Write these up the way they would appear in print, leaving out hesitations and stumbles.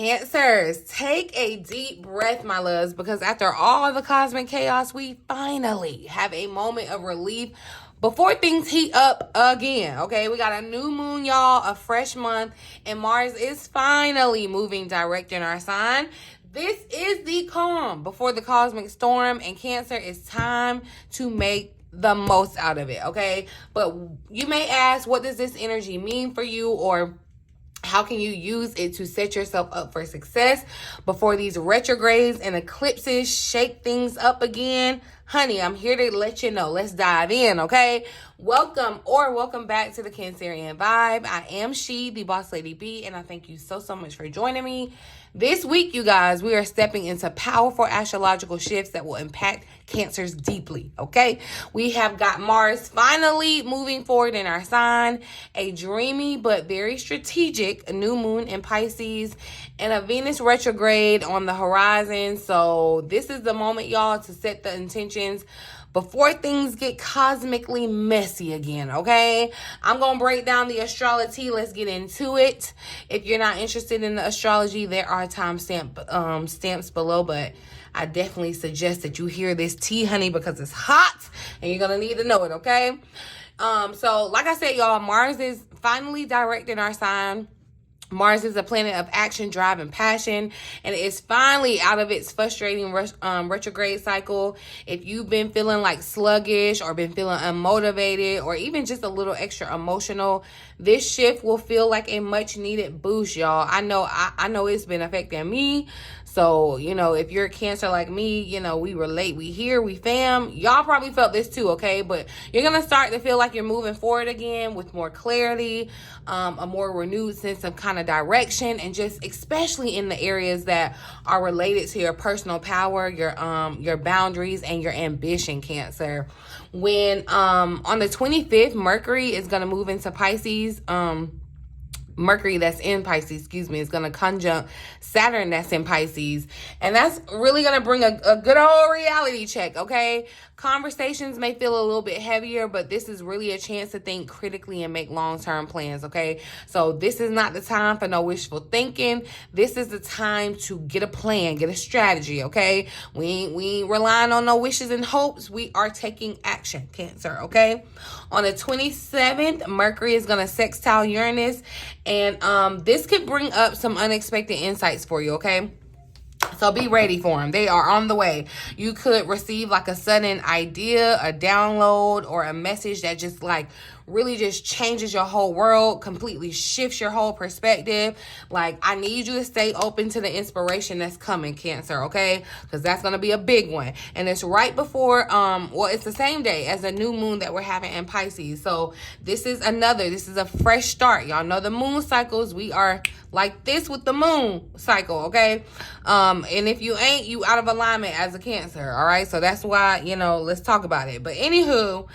Cancers, take a deep breath, my loves, because after all the cosmic chaos, we finally have a moment of relief before things heat up again, okay? We got a new moon, y'all, a fresh month, and Mars is finally moving direct in our sign. This is the calm before the cosmic storm, and Cancer, it's time to make the most out of it, okay? But you may ask, what does this energy mean for you, or how can you use it to set yourself up for success before these retrogrades and eclipses shake things up again? Honey, I'm here to let you know. Let's dive in, okay? Welcome back to the Cancerian Vibe. I am she, the Boss Lady B, and I thank you so much for joining me. This week, you guys, we are stepping into powerful astrological shifts that will impact Cancers deeply, okay? We have got Mars finally moving forward in our sign, a dreamy but very strategic new moon in Pisces, and a Venus retrograde on the horizon. So this is the moment, y'all, to set the intentions before things get cosmically messy again, okay? I'm going to break down the Astrolo-TEA. Let's get into it. If you're not interested in the astrology, there are stamps below, but I definitely suggest that you hear this tea, honey, because it's hot and you're going to need to know it, okay? So like I said, y'all, Mars is finally direct in our sign. Mars is a planet of action, drive, and passion, and it's finally out of its frustrating retrograde cycle. If you've been feeling like sluggish or been feeling unmotivated or even just a little extra emotional, this shift will feel like a much needed boost, y'all. I know it's been affecting me. So, if you're a Cancer like me, we relate, we hear, we fam. Y'all probably felt this too, okay? But you're going to start to feel like you're moving forward again with more clarity, a more renewed sense of kind of direction, and just especially in the areas that are related to your personal power, your boundaries, and your ambition, Cancer. When on the 25th, Mercury is going to move into Pisces. Mercury that's in Pisces, is going to conjunct Saturn that's in Pisces. And that's really going to bring a good old reality check, okay? Conversations may feel a little bit heavier, but this is really a chance to think critically and make long-term plans, okay? So this is not the time for no wishful thinking. This is the time to get a plan, get a strategy, okay? We ain't relying on no wishes and hopes. We are taking action, Cancer, okay? On the 27th, Mercury is going to sextile Uranus, and this could bring up some unexpected insights for you, okay? So be ready for them. They are on the way. You could receive like a sudden idea, a download, or a message that just really just changes your whole world, completely shifts your whole perspective. I need you to stay open to the inspiration that's coming, Cancer, okay? Because that's going to be a big one. And it's right before, it's the same day as the new moon that we're having in Pisces. So this is a fresh start. Y'all know the moon cycles. We are like this with the moon cycle, okay? And if you ain't, you out of alignment as a Cancer, all right? So that's why, let's talk about it. But anywho,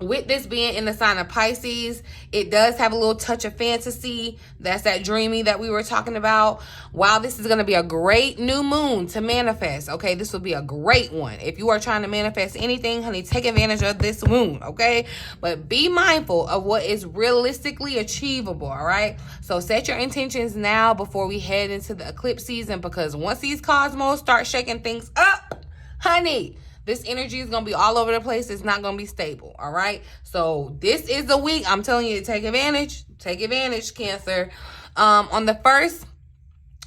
with this being in the sign of Pisces, it does have a little touch of fantasy. That's that dreamy that we were talking about. While this is going to be a great new moon to manifest, okay? This will be a great one. If you are trying to manifest anything, honey, take advantage of this moon, okay? But be mindful of what is realistically achievable, all right? So set your intentions now before we head into the eclipse season, because once these cosmos start shaking things up, honey, this energy is going to be all over the place. It's not going to be stable, all right? So this is the week. I'm telling you to take advantage. Take advantage, Cancer. On the 1st,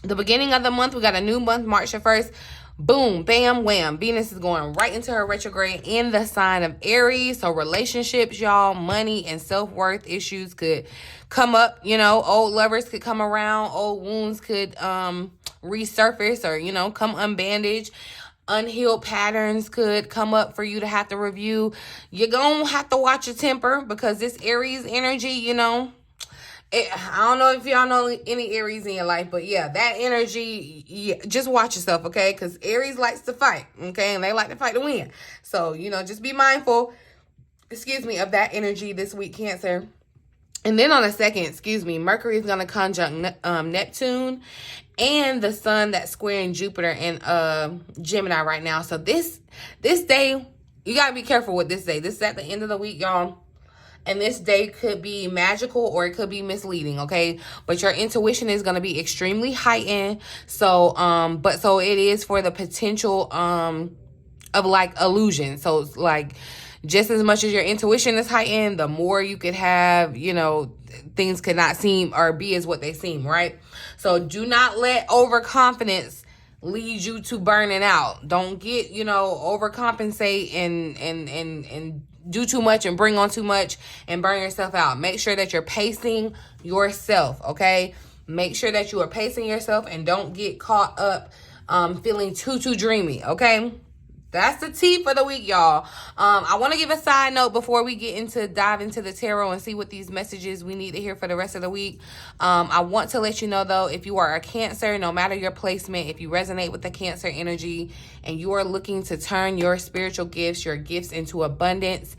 the beginning of the month, we got a new month, March the 1st. Boom, bam, wham. Venus is going right into her retrograde in the sign of Aries. So relationships, y'all, money and self-worth issues could come up. Old lovers could come around. Old wounds could resurface or, come unbandaged. Unhealed patterns could come up for you to have to review. You're going to have to watch your temper, because this Aries energy, I don't know if y'all know any Aries in your life, but yeah, that energy, just watch yourself, okay? Because Aries likes to fight, okay? And they like to fight to win. So, just be mindful, of that energy this week, Cancer. And then on the 2nd, Mercury is going to conjunct Neptune and the sun that's squaring Jupiter in Gemini right now. So this day, you got to be careful with this day. This is at the end of the week, y'all. And this day could be magical or it could be misleading, okay? But your intuition is going to be extremely heightened. So, so it is for the potential of like illusion. So it's like just as much as your intuition is heightened, the more you could have, you know, things could not seem or be as what they seem, right? So do not let overconfidence lead you to burning out. Don't get, you know, overcompensate and do too much and bring on too much and burn yourself out. Make sure that you're pacing yourself, okay? Make sure that you are pacing yourself and don't get caught up feeling too dreamy, okay? That's the tea for the week, y'all. I want to give a side note before we get into dive into the tarot and see what these messages we need to hear for the rest of the week. I want to let you know, though, if you are a Cancer, no matter your placement, if you resonate with the Cancer energy and you are looking to turn your spiritual gifts, your gifts into abundance,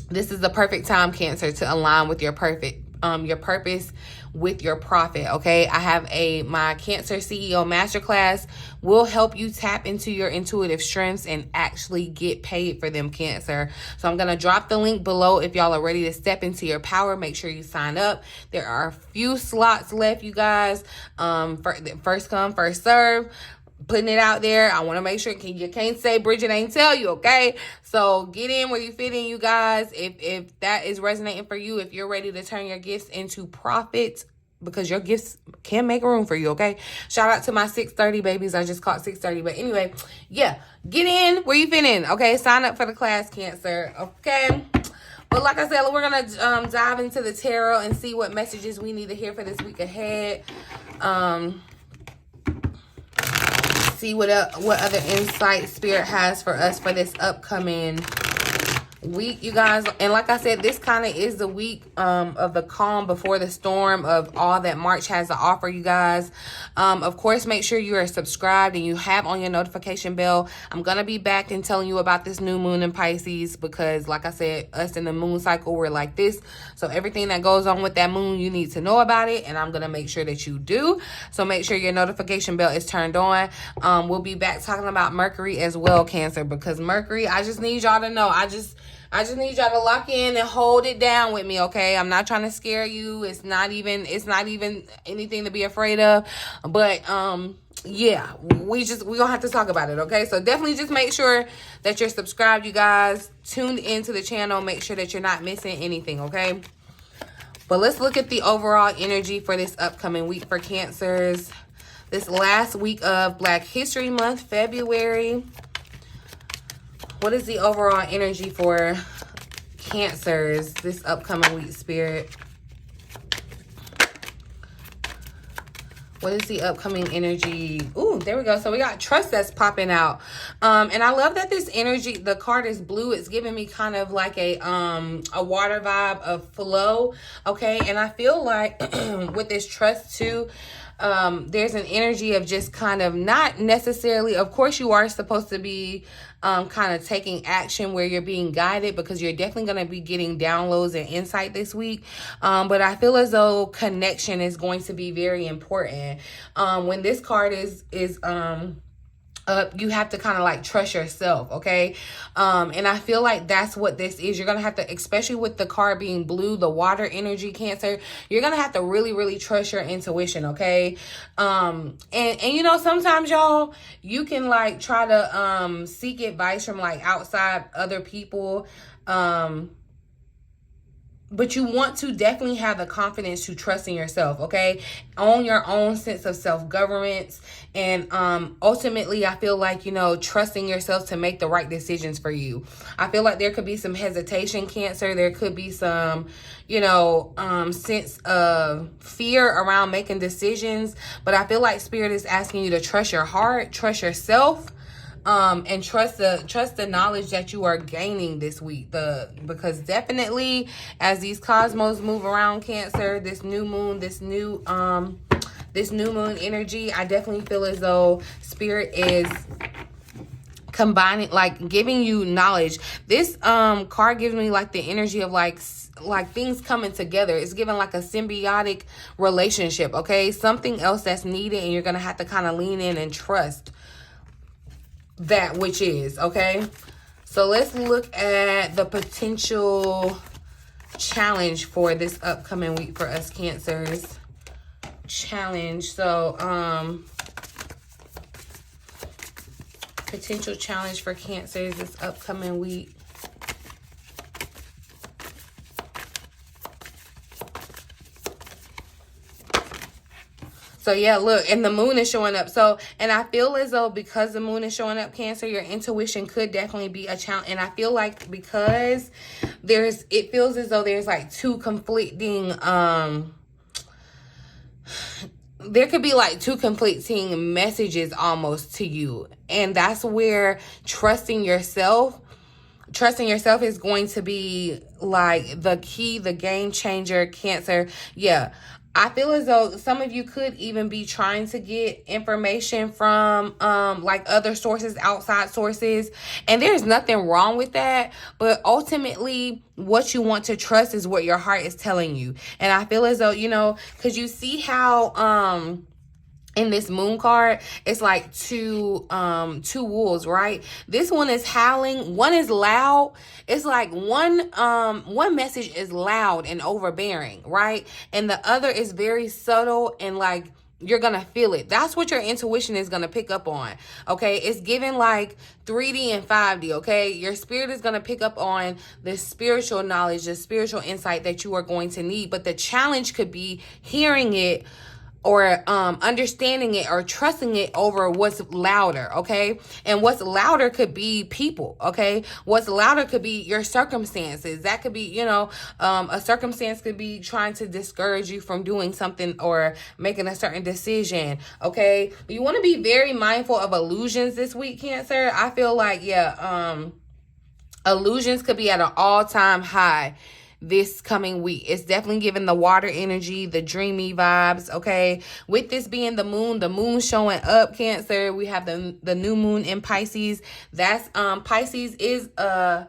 this is the perfect time, Cancer, to align with your purpose with your profit, okay? I have my Cancer CEO Masterclass will help you tap into your intuitive strengths and actually get paid for them, Cancer. So I'm going to drop the link below if y'all are ready to step into your power. Make sure you sign up. There are a few slots left, you guys. First come, first serve. Putting it out there. I want to make sure you can't say Bridget ain't tell you, okay? So get in where you fit in, you guys. If that is resonating for you, if you're ready to turn your gifts into profit, because your gifts can make room for you, okay? Shout out to my 630 babies. I just caught 630. But anyway, yeah, get in where you fit in, okay? Sign up for the class, Cancer, okay? But like I said, we're going to dive into the tarot and see what messages we need to hear for this week ahead. See what other insight Spirit has for us for this upcoming week, you guys. And like I said, this kind of is the week of the calm before the storm of all that March has to offer, you guys. Of course, make sure you are subscribed and you have on your notification bell. I'm gonna be back and telling you about this new moon in Pisces because, like I said, us in the moon cycle, we're like this. So everything that goes on with that moon, you need to know about it, and I'm gonna make sure that you do. So make sure your notification bell is turned on. We'll be back talking about Mercury as well, Cancer, because Mercury, I just need y'all to know, I just need y'all to lock in and hold it down with me, okay? I'm not trying to scare you. It's not even anything to be afraid of. But yeah, we gonna have to talk about it, okay? So definitely just make sure that you're subscribed, you guys. Tuned into the channel. Make sure that you're not missing anything, okay? But let's look at the overall energy for this upcoming week for Cancers. This last week of Black History Month, February. What is the overall energy for Cancers this upcoming week, Spirit? What is the upcoming energy? Ooh, there we go. So we got trust that's popping out. And I love that this energy, the card is blue. It's giving me kind of like a water vibe of flow. Okay. And I feel like with this trust too, there's an energy of just kind of not necessarily, of course you are supposed to be kind of taking action where you're being guided, because you're definitely going to be getting downloads and insight this week. But I feel as though connection is going to be very important. When this card is you have to kind of like trust yourself, okay? And I feel like that's what this is. You're gonna have to, especially with the card being blue, the water energy, Cancer, you're gonna have to really trust your intuition, okay? And you know, sometimes y'all, you can like try to seek advice from like outside other people, but you want to definitely have the confidence to trust in yourself, okay? Own your own sense of self-governance. And ultimately, I feel like, you know, trusting yourself to make the right decisions for you. I feel like there could be some hesitation, Cancer. There could be some, you know, sense of fear around making decisions. But I feel like Spirit is asking you to trust your heart, trust yourself. And trust the knowledge that you are gaining this week. Because definitely as these cosmos move around, Cancer, this new moon energy, I definitely feel as though Spirit is combining, like giving you knowledge. This card gives me like the energy of like things coming together. It's giving like a symbiotic relationship, okay? Something else that's needed, and you're gonna have to kind of lean in and trust that which is, okay? So let's look at the potential challenge for this upcoming week for us Cancers. Challenge. So, potential challenge for Cancers this upcoming week. So, yeah, look, and the moon is showing up. So, and I feel as though because the moon is showing up, Cancer, your intuition could definitely be a challenge. And I feel like because it feels as though there's like two conflicting, there could be like two conflicting messages almost to you. And that's where trusting yourself is going to be like the key, the game changer, Cancer. Yeah. I feel as though some of you could even be trying to get information from like other sources, outside sources. And there's nothing wrong with that. But ultimately, what you want to trust is what your heart is telling you. And I feel as though, you know, because you see how in this moon card, it's like two wolves, right? This one is howling, one is loud. It's like one message is loud and overbearing, right? And the other is very subtle and like you're gonna feel it. That's what your intuition is gonna pick up on. Okay, it's giving like 3D and 5D. Okay, your spirit is gonna pick up on the spiritual knowledge, the spiritual insight that you are going to need. But the challenge could be hearing it or understanding it or trusting it over what's louder, okay? And what's louder could be people, okay? What's louder could be your circumstances. That could be, you know, a circumstance could be trying to discourage you from doing something or making a certain decision, okay? You want to be very mindful of illusions this week, Cancer. I feel like, yeah, illusions could be at an all-time high this coming week. It's definitely giving the water energy, the dreamy vibes, okay? With this being the moon showing up, Cancer. We have the new moon in Pisces. That's Pisces is a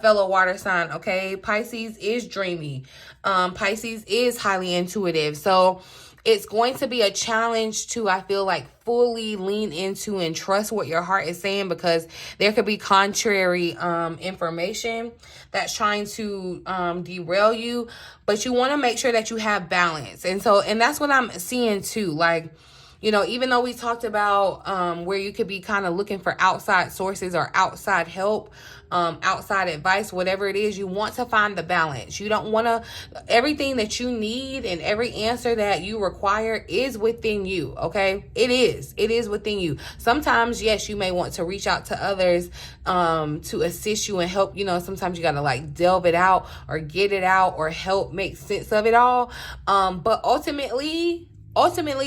fellow water sign, okay? Pisces is dreamy. Pisces is highly intuitive. So it's going to be a challenge to, I feel like, fully lean into and trust what your heart is saying, because there could be contrary information that's trying to derail you. But you want to make sure that you have balance. And that's what I'm seeing too. Like, you know, even though we talked about where you could be kind of looking for outside sources or outside help, outside advice, whatever it is, you want to find the balance. You don't want to, everything that you need and every answer that you require is within you, okay? It is within you. Sometimes, yes, you may want to reach out to others to assist you and help. You know, sometimes you got to like delve it out or get it out or help make sense of it all. But ultimately,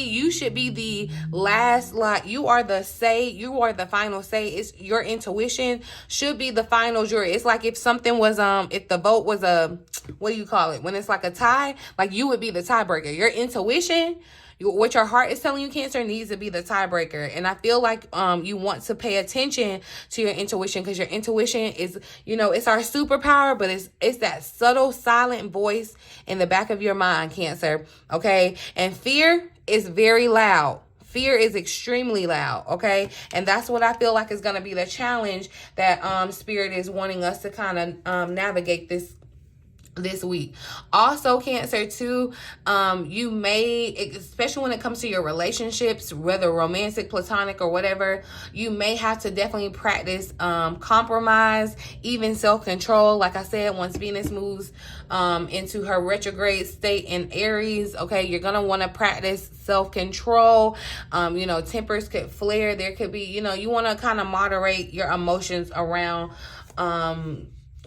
you should be the last, like, you are the final say. It's your intuition should be the final jury. It's like if something was, if the vote was what do you call it? When it's like a tie, like you would be the tiebreaker. Your intuition, what your heart is telling you, Cancer, needs to be the tiebreaker. And I feel like you want to pay attention to your intuition, because your intuition is, you know, it's our superpower, but it's that subtle, silent voice in the back of your mind, Cancer, okay? And fear is very loud. Fear is extremely loud, okay? And that's what I feel like is going to be the challenge that Spirit is wanting us to kind of navigate this week. Also, Cancer too, you may, especially when it comes to your relationships, whether romantic, platonic, or whatever, you may have to definitely practice compromise, even self-control. Like I said, once Venus moves into her retrograde state in Aries, okay, you're gonna want to practice self-control. You know, tempers could flare. There could be, you know, you want to kind of moderate your emotions around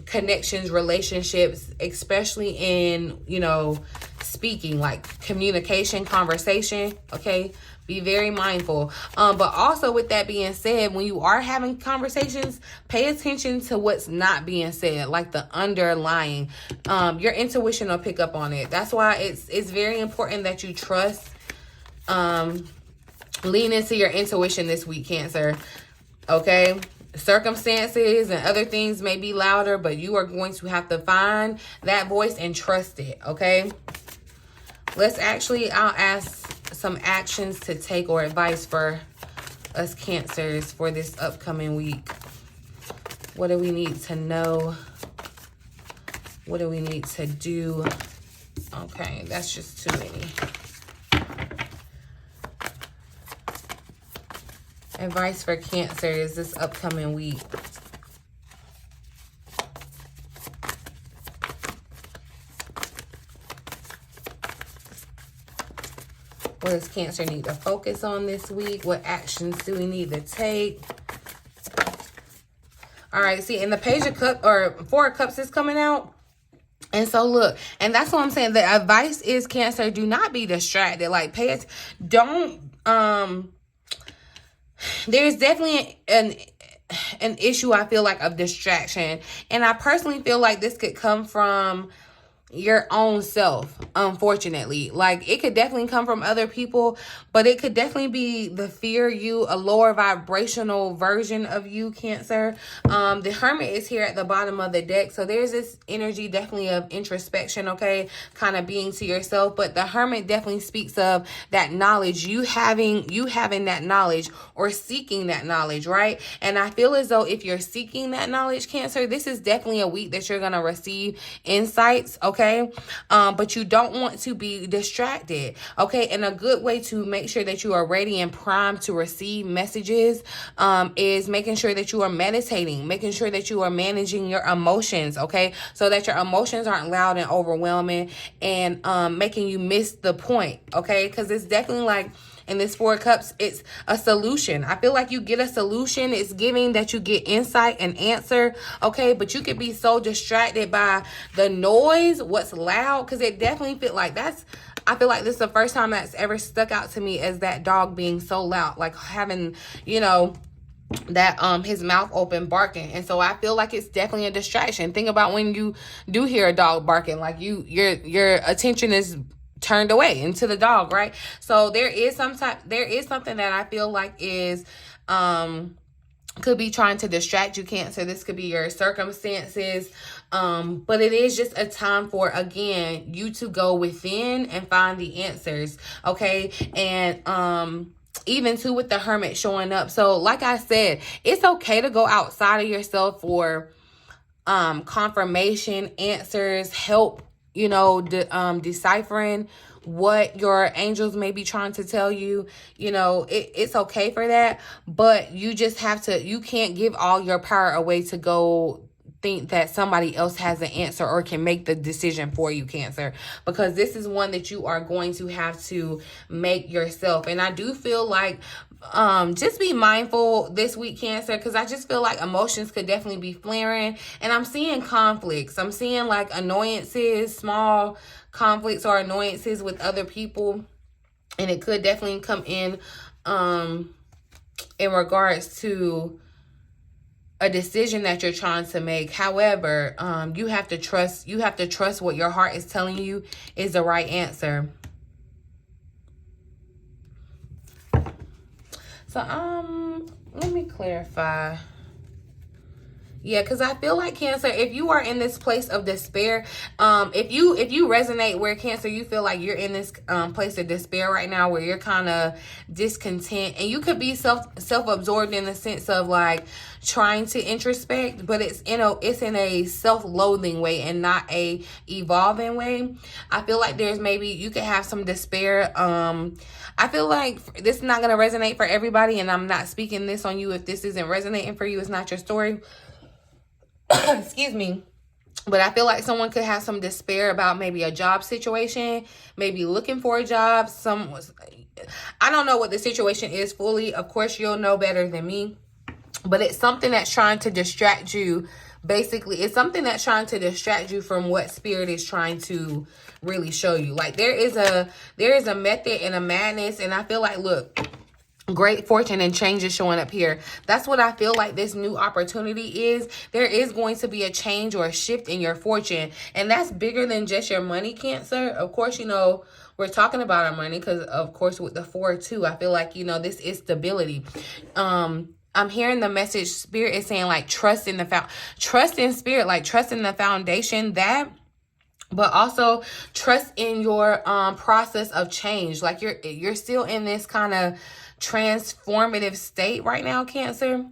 connections, relationships, especially in, you know, speaking, like communication, conversation, okay? Be very mindful. But also, with that being said, when you are having conversations, pay attention to what's not being said, like the underlying. Your intuition will pick up on it. That's why it's very important that you trust, lean into your intuition this week, Cancer, okay? Circumstances and other things may be louder, but you are going to have to find that voice and trust it, okay? I'll ask some actions to take or advice for us Cancers for this upcoming week. What do we need to know What do we need to do? Okay, that's just too many. Advice for Cancer is this upcoming week. What does Cancer need to focus on this week? What actions do we need to take? All right, see, and the Page of Cups, or Four of Cups is coming out. And so look, and that's what I'm saying. The advice is, Cancer, do not be distracted. Like, pay it. Don't, there's definitely an issue, I feel like, of distraction. And I personally feel like this could come from your own self, unfortunately. Like, it could definitely come from other people, but it could definitely be the fear you, a lower vibrational version of you, Cancer. The Hermit is here at the bottom of the deck, so there's this energy definitely of introspection, okay, kind of being to yourself. But the Hermit definitely speaks of that knowledge, you having that knowledge, or seeking that knowledge, right? And I feel as though if you're seeking that knowledge, Cancer, this is definitely a week that you're gonna receive insights, okay? But you don't want to be distracted, okay? And a good way to make sure that you are ready and primed to receive messages is making sure that you are meditating, making sure that you are managing your emotions, okay? So that your emotions aren't loud and overwhelming and making you miss the point, okay? Because it's definitely like, in this Four of Cups, it's a solution. I feel like you get a solution. It's giving that you get insight and answer, okay? But you could be so distracted by the noise, what's loud, because it definitely feel like I feel like this is the first time that's ever stuck out to me, as that dog being so loud, like having, you know, that his mouth open barking. And so I feel like it's definitely a distraction. Think about when you do hear a dog barking, like your attention is turned away into the dog, right? So there is something that I feel like is could be trying to distract you, Cancer. This could be your circumstances, but it is just a time for, again, you to go within and find the answers, okay? And even too with the Hermit showing up. So like I said, it's okay to go outside of yourself for confirmation, answers, help, you know, deciphering what your angels may be trying to tell you. You know, it's okay for that, but you just have to, you can't give all your power away to go think that somebody else has an answer or can make the decision for you, Cancer, because this is one that you are going to have to make yourself. And I do feel like just be mindful this week, Cancer, because I just feel like emotions could definitely be flaring, and I'm seeing conflicts. I'm seeing like annoyances, small conflicts or annoyances with other people, and it could definitely come in regards to a decision that you're trying to make. However, you have to trust what your heart is telling you is the right answer. So let me clarify. Yeah, because I feel like, Cancer, if you are in this place of despair, if you resonate where, Cancer, you feel like you're in this place of despair right now, where you're kind of discontent, and you could be self-absorbed in the sense of like trying to introspect, but it's in a self-loathing way and not a evolving way. I feel like there's maybe you could have some despair. I feel like this is not going to resonate for everybody, and I'm not speaking this on you if this isn't resonating for you. It's not your story. Excuse me. But I feel like someone could have some despair about maybe a job situation, maybe looking for a job. I don't know what the situation is fully. Of course, you'll know better than me. But it's something that's trying to distract you. Basically, it's something that's trying to distract you from what Spirit is trying to really show you. Like, there is a method and a madness. And I feel like, look, great fortune and change is showing up here. That's what I feel like this new opportunity is. There is going to be a change or a shift in your fortune. And that's bigger than just your money, Cancer. Of course, you know, we're talking about our money because, of course, with the 4-2, I feel like, you know, this is stability. I'm hearing the message Spirit is saying, like, trust in Spirit, like trust in the foundation, that, but also trust in your process of change. Like, you're still in this kind of transformative state right now, Cancer.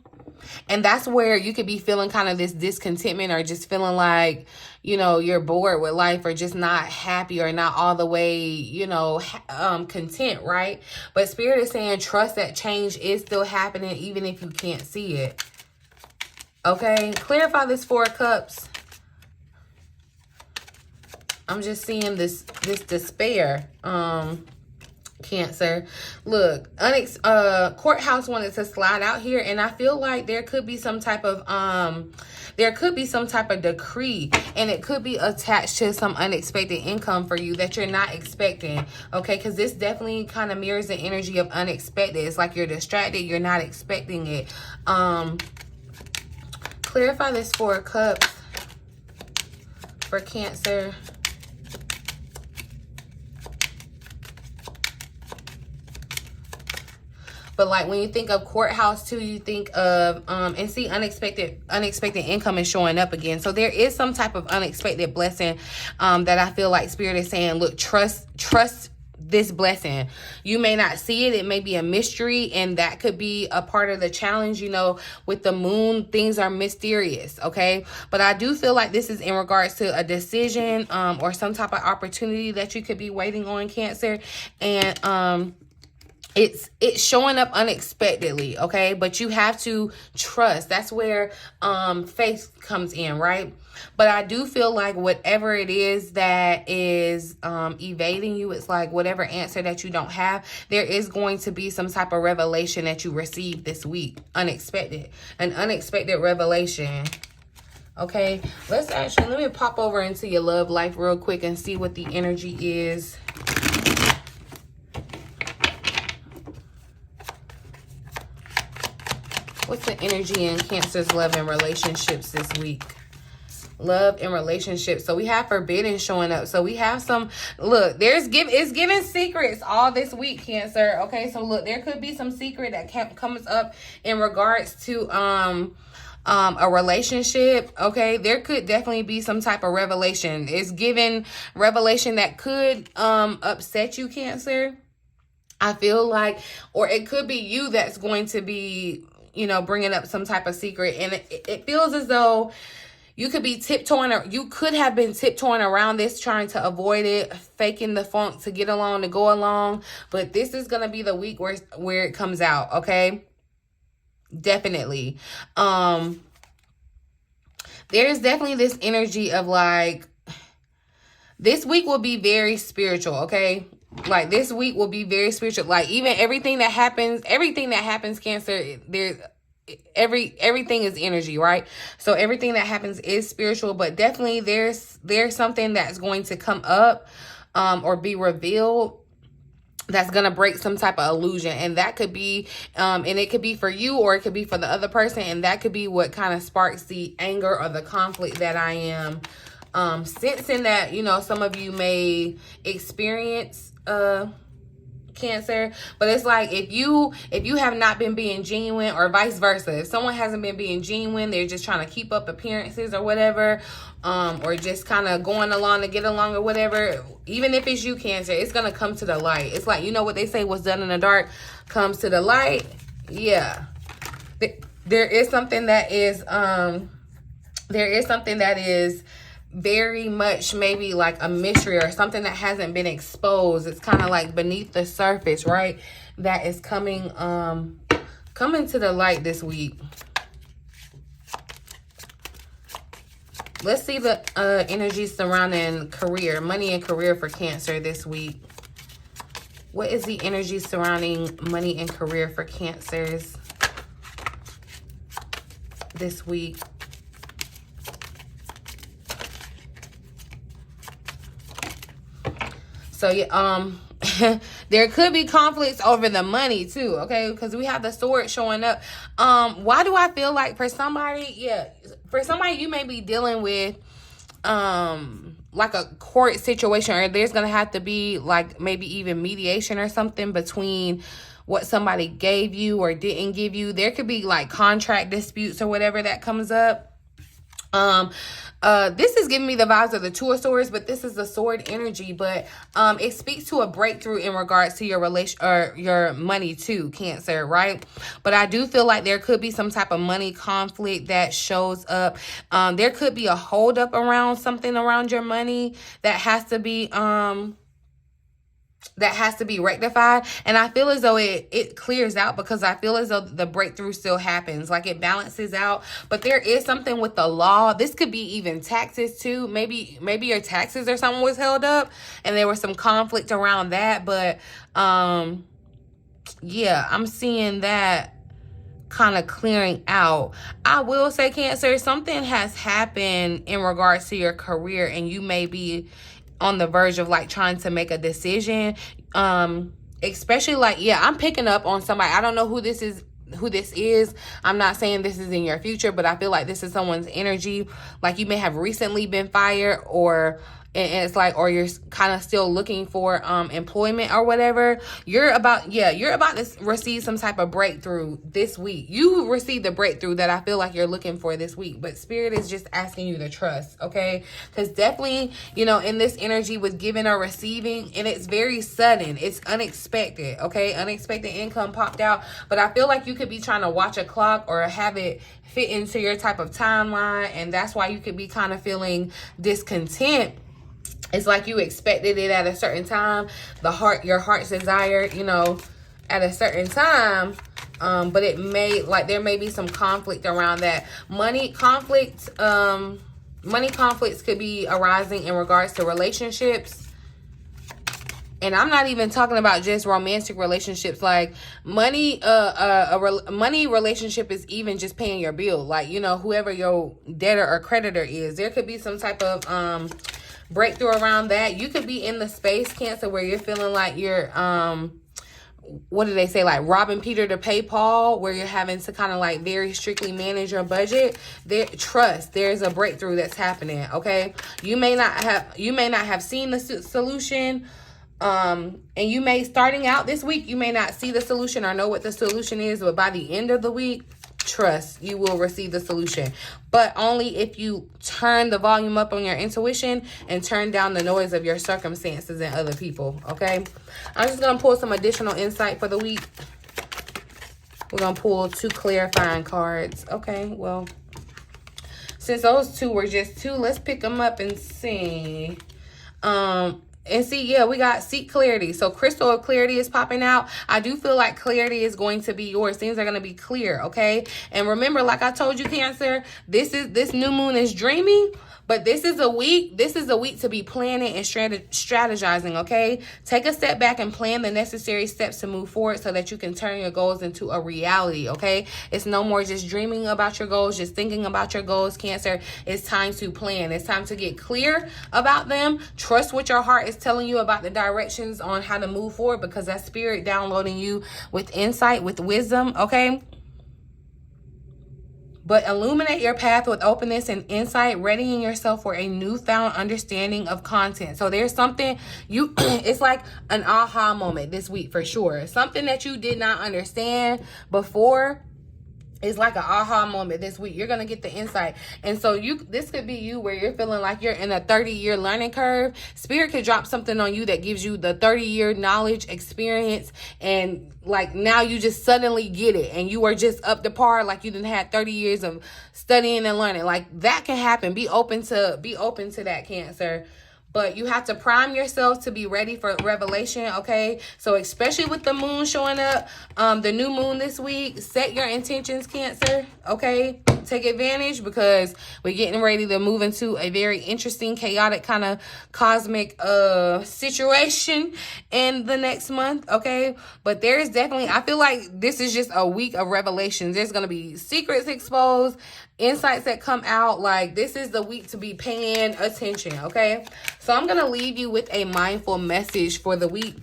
And that's where you could be feeling kind of this discontentment, or just feeling like, you know, you're bored with life, or just not happy, or not all the way, you know, content, right? But Spirit is saying trust that change is still happening even if you can't see it. Okay, clarify this Four of Cups. I'm just seeing this despair. Cancer. Look, courthouse wanted to slide out here, and I feel like there could be some type of decree, and it could be attached to some unexpected income for you that you're not expecting. Okay, because this definitely kind of mirrors the energy of unexpected. It's like you're distracted, you're not expecting it. Clarify this Four of Cups for Cancer. But like when you think of courthouse too, you think of and see unexpected income is showing up again. So there is some type of unexpected blessing that I feel like Spirit is saying, look, trust this blessing. You may not see it. It may be a mystery, and that could be a part of the challenge. You know, with the moon, things are mysterious, okay? But I do feel like this is in regards to a decision or some type of opportunity that you could be waiting on, Cancer. And it's showing up unexpectedly, okay? But you have to trust. That's where faith comes in, right? But I do feel like whatever it is that is evading you, it's like whatever answer that you don't have, there is going to be some type of revelation that you receive this week. Unexpected. An unexpected revelation. Okay, let me pop over into your love life real quick and see what the energy is. What's the energy in Cancer's love and relationships this week? Love and relationships. So we have forbidden showing up. So we have some, look, it's giving secrets all this week, Cancer. Okay, so look, there could be some secret that comes up in regards to a relationship. Okay, there could definitely be some type of revelation. It's giving revelation that could upset you, Cancer. I feel like, or it could be you that's going to be, you know, bringing up some type of secret. And it feels as though you could be tiptoeing, or you could have been tiptoeing around this, trying to avoid it, faking the funk to get along, to go along. But this is going to be the week where it comes out, okay? Definitely. There's definitely this energy of like, this week will be very spiritual, okay? Like this week will be very spiritual. Like even everything that happens, Cancer, there's everything is energy, right? So everything that happens is spiritual, but definitely there's something that's going to come up or be revealed that's going to break some type of illusion. And that could be, and it could be for you, or it could be for the other person. And that could be what kind of sparks the anger or the conflict that I am sensing that, you know, some of you may experience, Cancer. But it's like if you have not been being genuine, or vice versa, if someone hasn't been being genuine, they're just trying to keep up appearances or whatever, or just kind of going along to get along or whatever, even if it's you, Cancer, it's gonna come to the light. It's like, you know what they say, what's done in the dark comes to the light. Yeah, there is something that is very much maybe like a mystery, or something that hasn't been exposed. It's kind of like beneath the surface, right? That is coming to the light this week. Let's see the energy surrounding career, money and career for Cancer this week. What is the energy surrounding money and career for Cancers this week? So yeah, there could be conflicts over the money too, okay? Because we have the sword showing up. Why do I feel like for somebody, you may be dealing with like a court situation, or there's gonna have to be like maybe even mediation or something between what somebody gave you or didn't give you. There could be like contract disputes or whatever that comes up. This is giving me the vibes of the Two of Swords, but this is the sword energy. But it speaks to a breakthrough in regards to your relation or your money too, Cancer, right? But I do feel like there could be some type of money conflict that shows up. There could be a holdup around something around your money that has to be rectified. And I feel as though it clears out, because I feel as though the breakthrough still happens. Like it balances out. But there is something with the law. This could be even taxes too. Maybe your taxes or something was held up and there was some conflict around that. But yeah, I'm seeing that kind of clearing out. I will say, Cancer, something has happened in regards to your career, and you may be on the verge of like trying to make a decision. Especially like, yeah, I'm picking up on somebody. I don't know who this is. I'm not saying this is in your future, but I feel like this is someone's energy. Like you may have recently been fired, or and it's like, or you're kind of still looking for employment or whatever. You're about to receive some type of breakthrough this week. You received the breakthrough that I feel like you're looking for this week, but Spirit is just asking you to trust, okay? Because definitely, you know, in this energy with giving or receiving, and it's very sudden, it's unexpected, okay? Unexpected income popped out, but I feel like you could be trying to watch a clock or have it fit into your type of timeline, and that's why you could be kind of feeling discontent. It's like you expected it at a certain time, your heart's desire, you know, at a certain time. But it may, like, there may be some conflict around that. Money conflicts could be arising in regards to relationships. And I'm not even talking about just romantic relationships. Like money relationship is even just paying your bill. Like, you know, whoever your debtor or creditor is, there could be some type of breakthrough around that. You could be in the space, Cancer, where you're feeling like you're what do they say, like robbing Peter to pay Paul, where you're having to kind of like very strictly manage your budget. There's a breakthrough that's happening, okay? You may not have seen the solution, and you may, starting out this week, you may not see the solution or know what the solution is, but by the end of the week, trust, you will receive the solution. But only if you turn the volume up on your intuition and turn down the noise of your circumstances and other people, okay? I'm just going to pull some additional insight for the week. We're going to pull 2 clarifying cards. Okay, well, since those 2 were just 2, let's pick them up and see. And see, yeah, we got seek clarity. So crystal of clarity is popping out. I do feel like clarity is going to be yours. Things are going to be clear, okay? And remember, like I told you, Cancer, this new moon is dreaming, but this is a week to be planning and strategizing, okay? Take a step back and plan the necessary steps to move forward so that you can turn your goals into a reality, okay? It's no more just dreaming about your goals, just thinking about your goals, Cancer. It's time to plan. It's time to get clear about them. Trust what your heart is telling you about the directions on how to move forward, because that's Spirit downloading you with insight, with wisdom, okay? But illuminate your path with openness and insight, readying yourself for a newfound understanding of content. So there's something it's like an aha moment this week for sure. Something that you did not understand before is like an aha moment this week. You're going to get the insight. And so this could be you where you're feeling like you're in a 30-year learning curve. Spirit could drop something on you that gives you the 30-year knowledge, experience, and like now you just suddenly get it and you are just up to par, like you didn't have 30 years of studying and learning. Like that can happen. Be open to that, Cancer. But you have to prime yourself to be ready for revelation, okay? So especially with the moon showing up, the new moon this week, set your intentions, Cancer, okay? Take advantage, because we're getting ready to move into a very interesting, chaotic kind of cosmic situation in the next month, okay? But there's definitely, I feel like this is just a week of revelations. There's going to be secrets exposed, insights that come out. Like this is the week to be paying attention, okay? So I'm going to leave you with a mindful message for the week.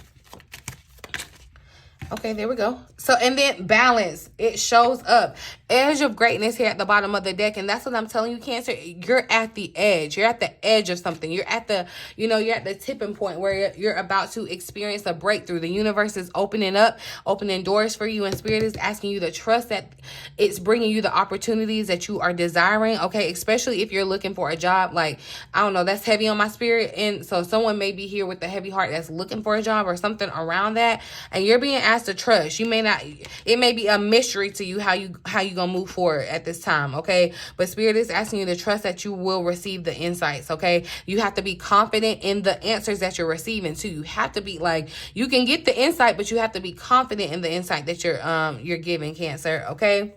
Okay, there we go. So, and then balance, it shows up. edge of greatness here at the bottom of the deck. And that's what I'm telling you, Cancer. You're at the edge. You're at the edge of something. You're at the, you're at the tipping point where you're about to experience a breakthrough. The universe is opening up, opening doors for you, and Spirit is asking you to trust that it's bringing you the opportunities that you are desiring, okay? Especially if you're looking for a job. Like, I don't know, that's heavy on my spirit. And so someone may be here with a heavy heart that's looking for a job or something around that, and you're being asked to trust. You may not, it may be a mystery to you how you gonna move forward at this time, okay? But Spirit is asking you to trust that you will receive the insights, okay? You have to be confident in the answers that you're receiving too. You have to be like, you can get the insight, but you have to be confident in the insight that you're giving, Cancer, okay?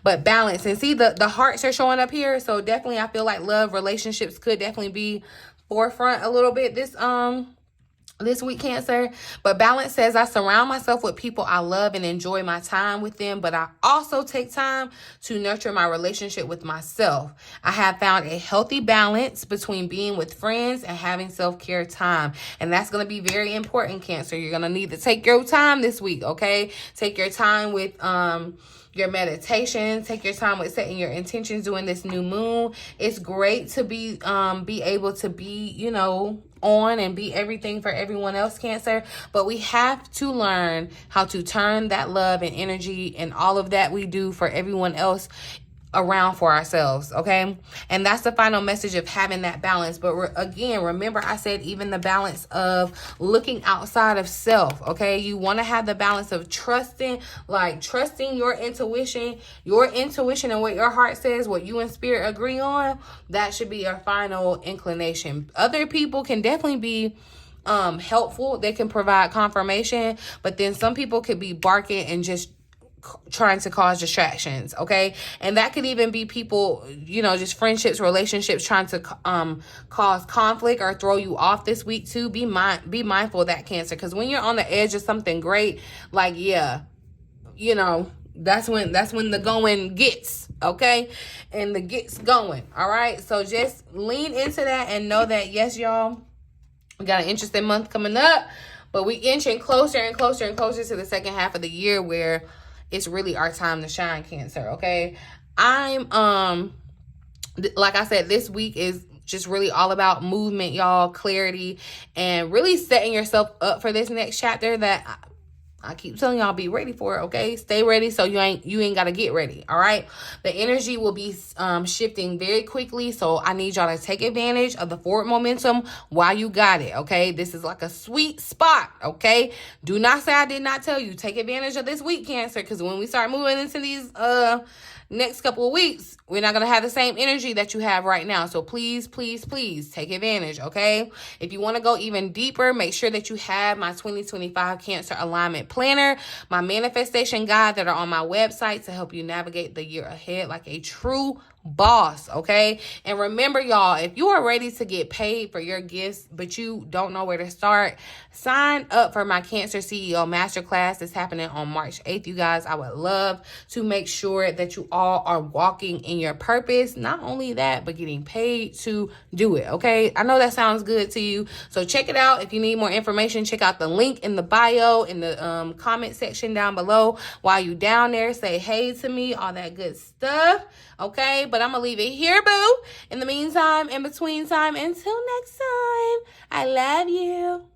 But balance, and see the hearts are showing up here. So definitely I feel like love, relationships could definitely be forefront a little bit this week, Cancer. But balance says, I surround myself with people I love and enjoy my time with them, but I also take time to nurture my relationship with myself. I have found a healthy balance between being with friends and having self-care time. And that's going to be very important, Cancer. You're going to need to take your time this week, okay? Take your time with your meditation. Take your time with setting your intentions during this new moon. It's great to be able to be, on and be everything for everyone else, Cancer. But we have to learn how to turn that love and energy and all of that we do for everyone else around for ourselves, okay? And that's the final message of having that balance. But again, remember I said even the balance of looking outside of self, okay? You want to have the balance of trusting your intuition and what your heart says, what you and Spirit agree on. That should be your final inclination. Other people can definitely be helpful. They can provide confirmation, but then some people could be barking and just trying to cause distractions, okay? And that could even be people, just friendships, relationships trying to cause conflict or throw you off this week too. Be mindful of that, Cancer, because when you're on the edge of something great, like, that's when the going gets, okay? And the get's going, all right? So just lean into that and know that, yes, y'all, we got an interesting month coming up, but we inching closer and closer and closer to the second half of the year where it's really our time to shine, Cancer, okay? I'm, like I said, this week is just really all about movement, y'all, clarity, and really setting yourself up for this next chapter that I keep telling y'all, be ready for it, okay? Stay ready so you ain't got to get ready, all right? The energy will be shifting very quickly, so I need y'all to take advantage of the forward momentum while you got it, okay? This is like a sweet spot, okay? Do not say I did not tell you. Take advantage of this week, Cancer, because when we start moving into these next couple of weeks, we're not going to have the same energy that you have right now. So please, please, please take advantage, okay? If you want to go even deeper, make sure that you have my 2025 Cancer Alignment Planner, my manifestation guide that are on my website to help you navigate the year ahead like a true boss, okay? And remember, y'all, if you are ready to get paid for your gifts, but you don't know where to start, sign up for my Cancer CEO Masterclass that's happening on March 8th, you guys. I would love to make sure that you all are walking in your purpose. Not only that, but getting paid to do it, okay? I know that sounds good to you, so check it out. If you need more information, check out the link in the bio, in the comment section down below. While you down there, say hey to me, all that good stuff, okay? But I'm going to leave it here, boo. In the meantime, in between time, until next time, I love you.